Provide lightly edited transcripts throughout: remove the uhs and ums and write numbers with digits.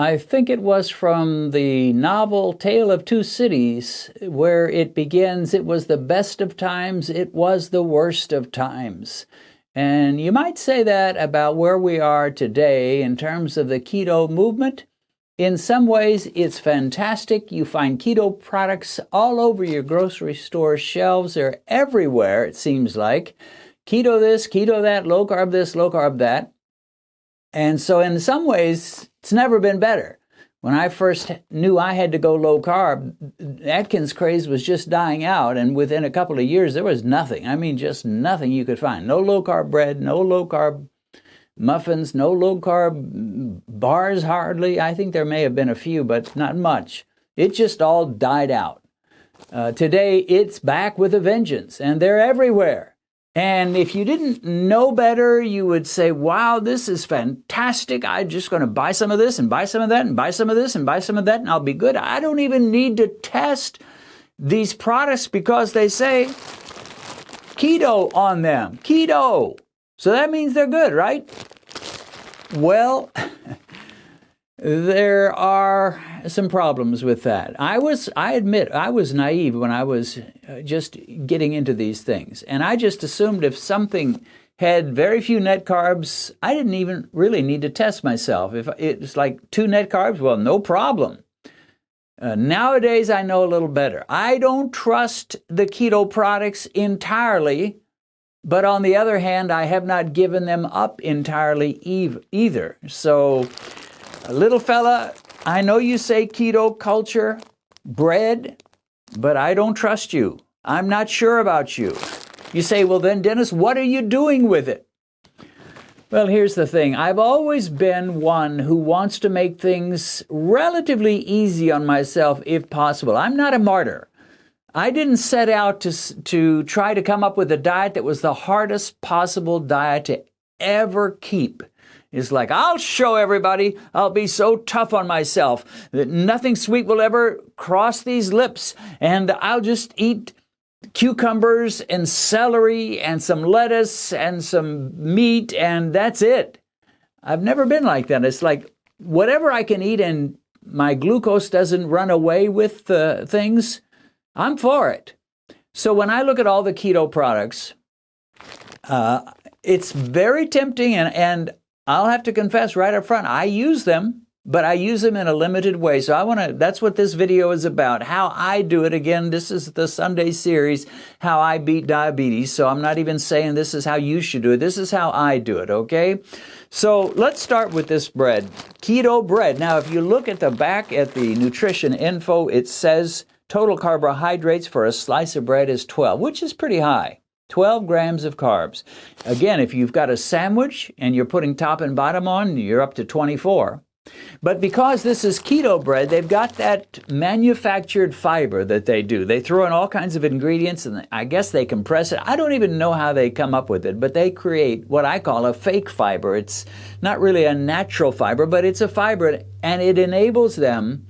I think it was from the novel Tale of Two Cities, where it begins, "It was the best of times, it was the worst of times." And you might say that about where we are today in terms of the keto movement. In some ways, it's fantastic. You find keto products all over your grocery store shelves. They're everywhere, it seems like. Keto this, keto that, low carb this, low carb that. And so in some ways, it's never been better. When I first knew I had to go low carb, Atkins craze was just dying out, and within a couple of years, there was nothing. I mean, just nothing you could find. No low carb bread, no low carb muffins, no low carb bars hardly. I think there may have been a few, but not much. It just all died out. Today, it's back with a vengeance, and they're everywhere. And if you didn't know better, you would say, wow, this is fantastic. I'm just going to buy some of this and buy some of that and buy some of this and buy some of that, and I'll be good. I don't even need to test these products because they say keto on them. Keto. So that means they're good, right? Well, there are some problems with that. I admit, I was naive when I was just getting into these things. And I just assumed if something had very few net carbs, I didn't even really need to test myself. If it's like 2 net carbs, well, no problem. Nowadays, I know a little better. I don't trust the keto products entirely, but on the other hand, I have not given them up entirely either. So, little fella, I know you say keto culture, bread, but I don't trust you. I'm not sure about you. You say, well then, Dennis, what are you doing with it? Well, here's the thing. I've always been one who wants to make things relatively easy on myself if possible. I'm not a martyr. I didn't set out to try to come up with a diet that was the hardest possible diet to ever keep. It's like, I'll show everybody, I'll be so tough on myself that nothing sweet will ever cross these lips, and I'll just eat cucumbers and celery and some lettuce and some meat, and that's it. I've never been like that. It's like, whatever I can eat and my glucose doesn't run away with things, I'm for it. So when I look at all the keto products, it's very tempting, and I'll have to confess right up front, I use them, but I use them in a limited way. So that's what this video is about, how I do it. Again, this is the Sunday series, How I Beat Diabetes. So I'm not even saying this is how you should do it. This is how I do it, okay? So let's start with this bread, keto bread. Now, if you look at the back at the nutrition info, it says total carbohydrates for a slice of bread is 12, which is pretty high. 12 grams of carbs. Again, if you've got a sandwich and you're putting top and bottom on, you're up to 24. But because this is keto bread, they've got that manufactured fiber that they do. They throw in all kinds of ingredients, and I guess they compress it. I don't even know how they come up with it, but they create what I call a fake fiber. It's not really a natural fiber, but it's a fiber, and it enables them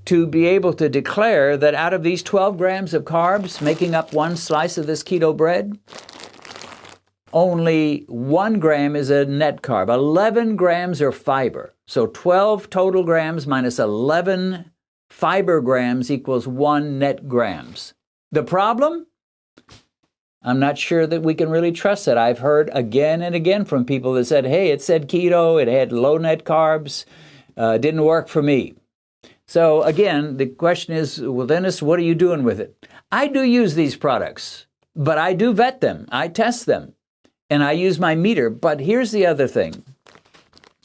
to be able to declare that out of these 12 grams of carbs making up one slice of this keto bread, only 1 gram is a net carb. 11 grams are fiber. So 12 total grams minus 11 fiber grams equals 1 net grams. The problem? I'm not sure that we can really trust that. I've heard again and again from people that said, hey, it said keto, it had low net carbs, didn't work for me. So again, the question is, well, Dennis, what are you doing with it? I do use these products, but I do vet them. I test them, and I use my meter. But here's the other thing.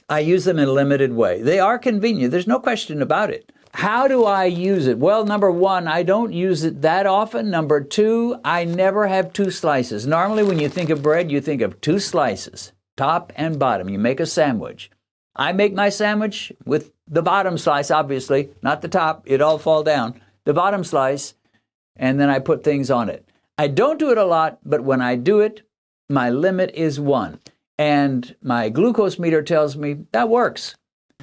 I use them in a limited way. They are convenient. There's no question about it. How do I use it? Well, number one, I don't use it that often. Number two, I never have 2 slices. Normally, when you think of bread, you think of 2 slices, top and bottom. You make a sandwich. I make my sandwich with the bottom slice, obviously, not the top. It all fall down. The bottom slice, and then I put things on it. I don't do it a lot, but when I do it, my limit is 1. And my glucose meter tells me that works.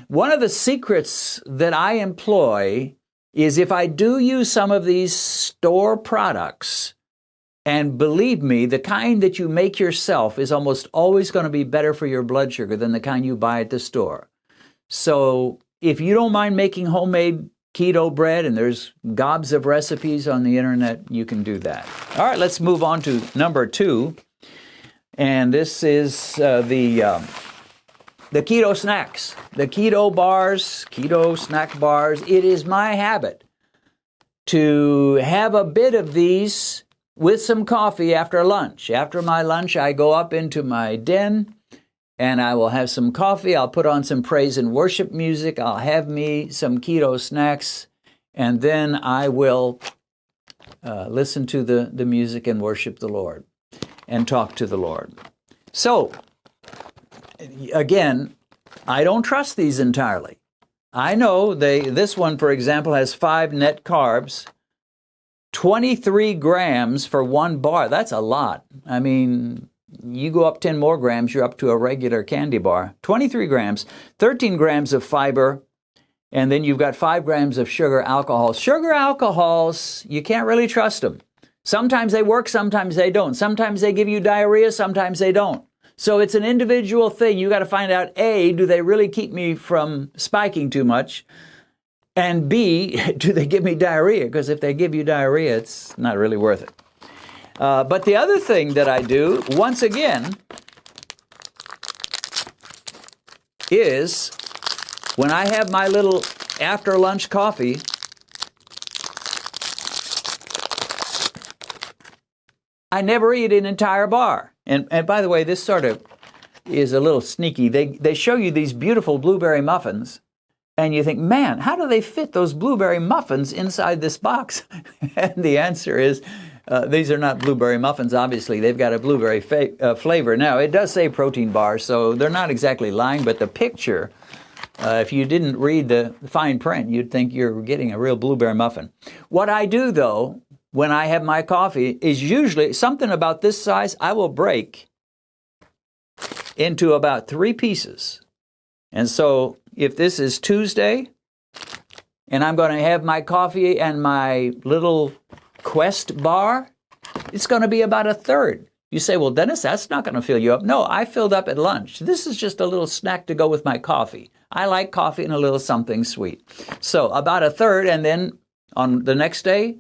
One of the secrets that I employ is if I do use some of these store products, and believe me, the kind that you make yourself is almost always going to be better for your blood sugar than the kind you buy at the store. So if you don't mind making homemade keto bread, and there's gobs of recipes on the internet, you can do that. All right, let's move on to number 2. And this is the keto snacks, the keto bars, keto snack bars. It is my habit to have a bit of these with some coffee after lunch. After my lunch, I go up into my den and I will have some coffee. I'll put on some praise and worship music. I'll have me some keto snacks, and then I will listen to the music and worship the Lord and talk to the Lord. So, again, I don't trust these entirely. I know this one, for example, has 5 net carbs, 23 grams for 1 bar. That's a lot. I mean, you go up 10 more grams, you're up to a regular candy bar. 23 grams, 13 grams of fiber, and then you've got 5 grams of sugar alcohol. Sugar alcohols, you can't really trust them. Sometimes they work, sometimes they don't. Sometimes they give you diarrhea, sometimes they don't. So it's an individual thing. You got to find out, A, do they really keep me from spiking too much? And B, do they give me diarrhea? Because if they give you diarrhea, it's not really worth it. But the other thing that I do, once again, is when I have my little after lunch coffee, I never eat an entire bar. And by the way, this sort of is a little sneaky. They show you these beautiful blueberry muffins, and you think, man, how do they fit those blueberry muffins inside this box? And the answer is, these are not blueberry muffins, obviously. They've got a blueberry flavor. Now, it does say protein bar, so they're not exactly lying, but the picture, if you didn't read the fine print, you'd think you're getting a real blueberry muffin. What I do, though, when I have my coffee is usually something about this size. I will break into about 3 pieces. And so if this is Tuesday and I'm going to have my coffee and my little Quest bar, it's going to be about 1/3. You say, well, Dennis, that's not going to fill you up. No, I filled up at lunch. This is just a little snack to go with my coffee. I like coffee and a little something sweet. So about 1/3, and then on the next day,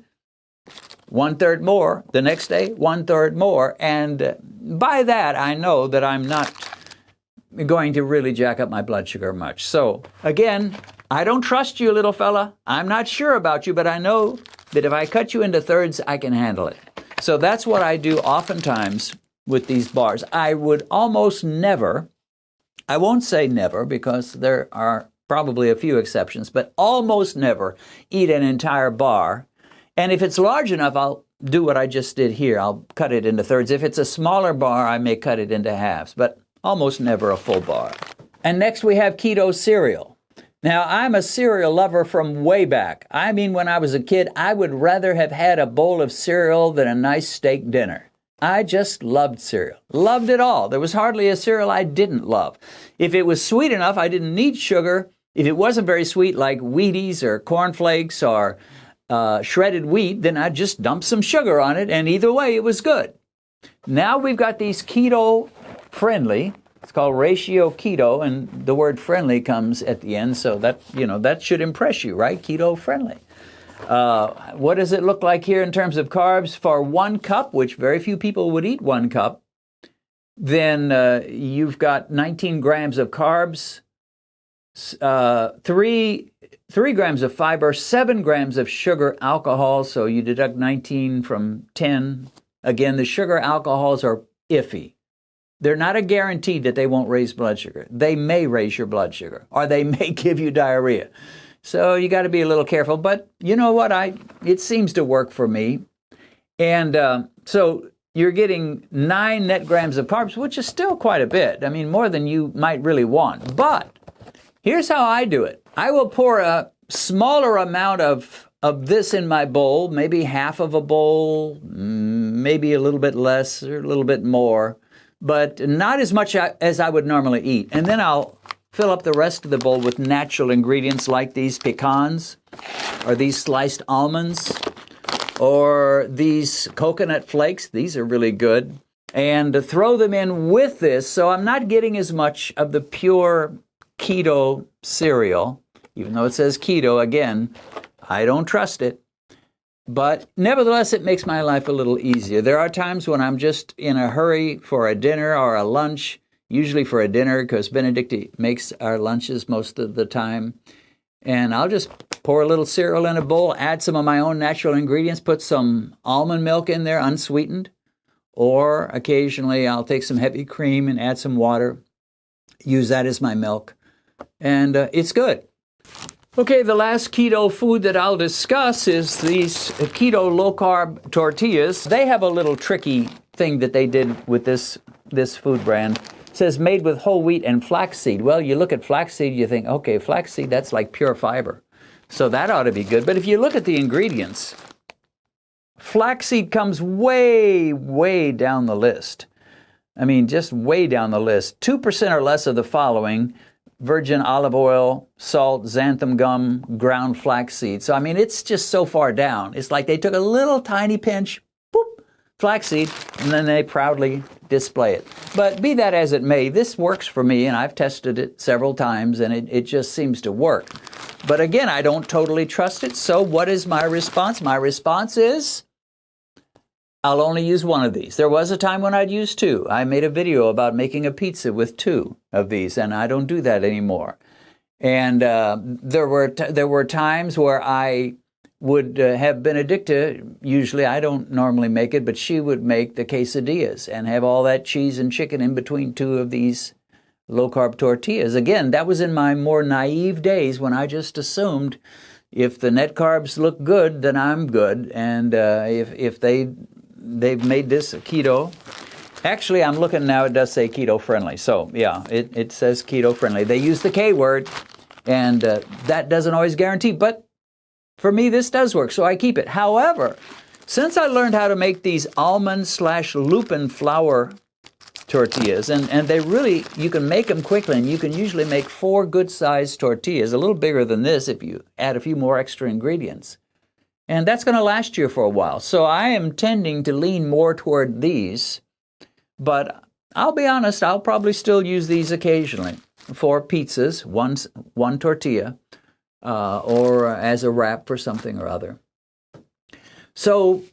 1/3 more, the next day, 1/3 more. And by that, I know that I'm not going to really jack up my blood sugar much. So again, I don't trust you, little fella. I'm not sure about you, but I know that if I cut you into thirds, I can handle it. So that's what I do oftentimes with these bars. I would almost never, I won't say never because there are probably a few exceptions, but almost never eat an entire bar. And if it's large enough, I'll do what I just did here. I'll cut it into thirds. If it's a smaller bar, I may cut it into halves, but almost never a full bar. And next we have keto cereal. Now, I'm a cereal lover from way back. I mean, when I was a kid, I would rather have had a bowl of cereal than a nice steak dinner. I just loved cereal. Loved it all. There was hardly a cereal I didn't love. If it was sweet enough, I didn't need sugar. If it wasn't very sweet, like Wheaties or Corn Flakes or shredded wheat, then I'd just dump some sugar on it, and either way, it was good. Now we've got these keto-friendly. It's called ratio keto, and the word friendly comes at the end, so that, that should impress you, right? Keto-friendly. What does it look like here in terms of carbs? For 1 cup, which very few people would eat 1 cup, then you've got 19 grams of carbs, 3 grams of fiber, 7 grams of sugar alcohol, so you deduct 19 from 10. Again, the sugar alcohols are iffy. They're not a guarantee that they won't raise blood sugar. They may raise your blood sugar, or they may give you diarrhea. So you got to be a little careful. But you know what? It seems to work for me. And so you're getting 9 net grams of carbs, which is still quite a bit. I mean, more than you might really want. But here's how I do it. I will pour a smaller amount of this in my bowl, maybe half of a bowl, maybe a little bit less or a little bit more, but not as much as I would normally eat. And then I'll fill up the rest of the bowl with natural ingredients like these pecans or these sliced almonds or these coconut flakes. These are really good. And throw them in with this, so I'm not getting as much of the pure keto cereal even though it says keto. Again, I don't trust it. But nevertheless, it makes my life a little easier. There are times when I'm just in a hurry for a dinner or a lunch, usually for a dinner, because Benedicta makes our lunches most of the time. And I'll just pour a little cereal in a bowl, add some of my own natural ingredients, put some almond milk in there, unsweetened. Or occasionally I'll take some heavy cream and add some water, use that as my milk. And it's good. Okay, the last keto food that I'll discuss is these keto low-carb tortillas. They have a little tricky thing that they did with this food brand. It says made with whole wheat and flaxseed. Well, you look at flaxseed, you think, okay, flaxseed, that's like pure fiber. So that ought to be good. But if you look at the ingredients, flaxseed comes way, way down the list. I mean, just way down the list. 2% or less of the following: virgin olive oil, salt, xanthan gum, ground flaxseed. So, I mean, it's just so far down. It's like they took a little tiny pinch, boop, flaxseed, and then they proudly display it. But be that as it may, this works for me, and I've tested it several times, and it just seems to work. But again, I don't totally trust it. So what is my response? My response is, I'll only use one of these. There was a time when I'd use two. I made a video about making a pizza with two of these, and I don't do that anymore. And there were times where I would have Benedicta. Usually I don't normally make it, but she would make the quesadillas and have all that cheese and chicken in between two of these low-carb tortillas. Again, that was in my more naive days when I just assumed if the net carbs look good, then I'm good. And if they've made this a keto. Actually, I'm looking now, it does say keto friendly. So yeah, it says keto friendly. They use the K word, and that doesn't always guarantee, but for me, this does work, so I keep it. However, since I learned how to make these almond/lupin flour tortillas, and they really, you can make them quickly, and you can usually make 4 good-sized tortillas, a little bigger than this if you add a few more extra ingredients. And that's going to last you for a while. So I am tending to lean more toward these, but I'll be honest, I'll probably still use these occasionally for pizzas, one tortilla, or as a wrap for something or other. So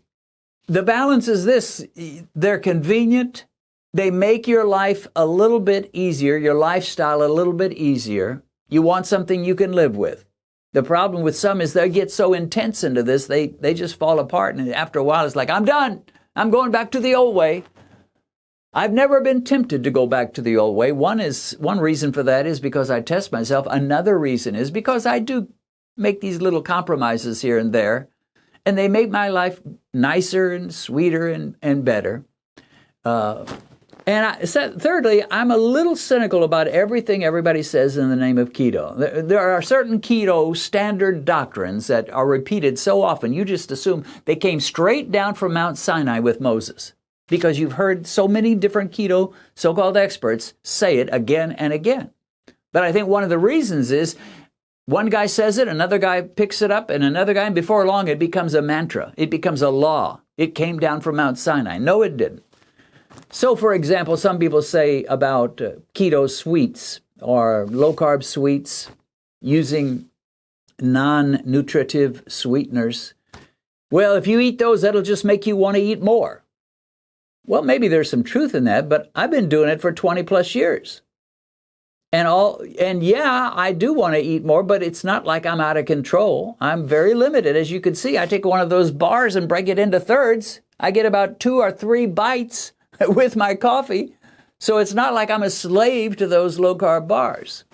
the balance is this: they're convenient, they make your life a little bit easier, your lifestyle a little bit easier. You want something you can live with. The problem with some is they get so intense into this, they just fall apart, and after a while it's like, I'm done. I'm going back to the old way. I've never been tempted to go back to the old way. One reason for that is because I test myself. Another reason is because I do make these little compromises here and there, and they make my life nicer and sweeter and better. Thirdly, I'm a little cynical about everything everybody says in the name of keto. There are certain keto standard doctrines that are repeated so often, you just assume they came straight down from Mount Sinai with Moses, because you've heard so many different keto so-called experts say it again and again. But I think one of the reasons is one guy says it, another guy picks it up, and another guy, and before long it becomes a mantra. It becomes a law. It came down from Mount Sinai. No, it didn't. So, for example, some people say about keto sweets or low-carb sweets using non-nutritive sweeteners. Well, if you eat those, that'll just make you want to eat more. Well, maybe there's some truth in that, but I've been doing it for 20 plus years. And yeah, I do want to eat more, but it's not like I'm out of control. I'm very limited. As you can see, I take one of those bars and break it into thirds. I get about 2 or 3 bites with my coffee. So it's not like I'm a slave to those low-carb bars.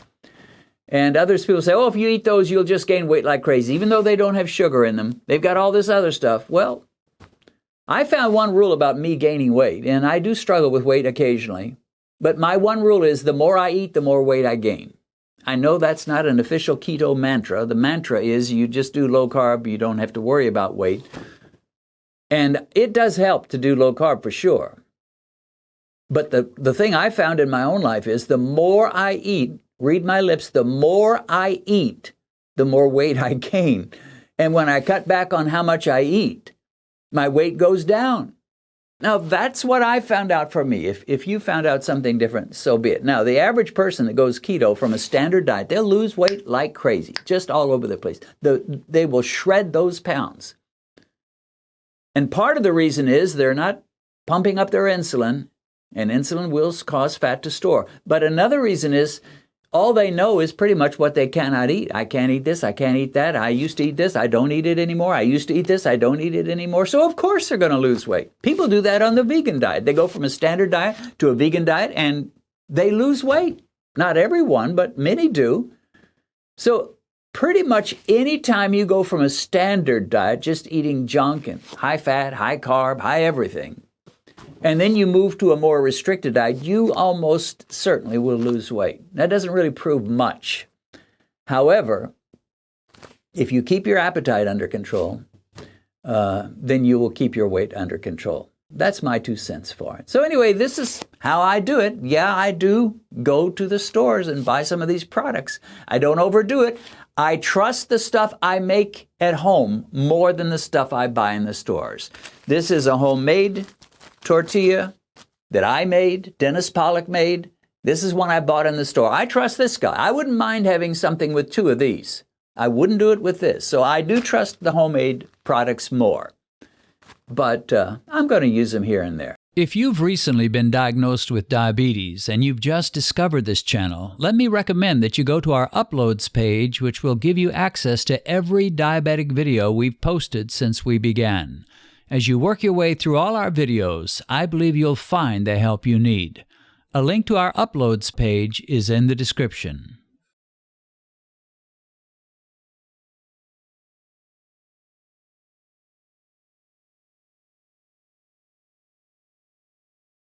And others people say, oh, if you eat those, you'll just gain weight like crazy, even though they don't have sugar in them. They've got all this other stuff. Well, I found one rule about me gaining weight, and I do struggle with weight occasionally, but my one rule is the more I eat, the more weight I gain. I know that's not an official keto mantra. The mantra is you just do low carb, you don't have to worry about weight. And it does help to do low carb for sure. But the thing I found in my own life is the more I eat, read my lips, the more I eat, the more weight I gain. And when I cut back on how much I eat, my weight goes down. Now, that's what I found out for me. If you found out something different, so be it. Now, the average person that goes keto from a standard diet, they'll lose weight like crazy, just all over the place. They will shred those pounds. And part of the reason is they're not pumping up their insulin, and insulin will cause fat to store. But another reason is all they know is pretty much what they cannot eat. I can't eat this, I can't eat that. I used to eat this, I don't eat it anymore. I used to eat this, I don't eat it anymore. So of course they're going to lose weight. People do that on the vegan diet. They go from a standard diet to a vegan diet and they lose weight. Not everyone, but many do. So pretty much any time you go from a standard diet, just eating junk and high fat, high carb, high everything, and then you move to a more restricted diet, you almost certainly will lose weight. That doesn't really prove much. However, if you keep your appetite under control, then you will keep your weight under control. That's my 2 cents for it. So anyway, this is how I do it. Yeah, I do go to the stores and buy some of these products. I don't overdo it. I trust the stuff I make at home more than the stuff I buy in the stores. This is a homemade tortilla that I made, Dennis Pollock made. This is one I bought in the store. I trust this guy. I wouldn't mind having something with 2 of these. I wouldn't do it with this. So I do trust the homemade products more. But I'm going to use them here and there. If you've recently been diagnosed with diabetes and you've just discovered this channel, let me recommend that you go to our Uploads page, which will give you access to every diabetic video we've posted since we began. As you work your way through all our videos, I believe you'll find the help you need. A link to our Uploads page is in the description.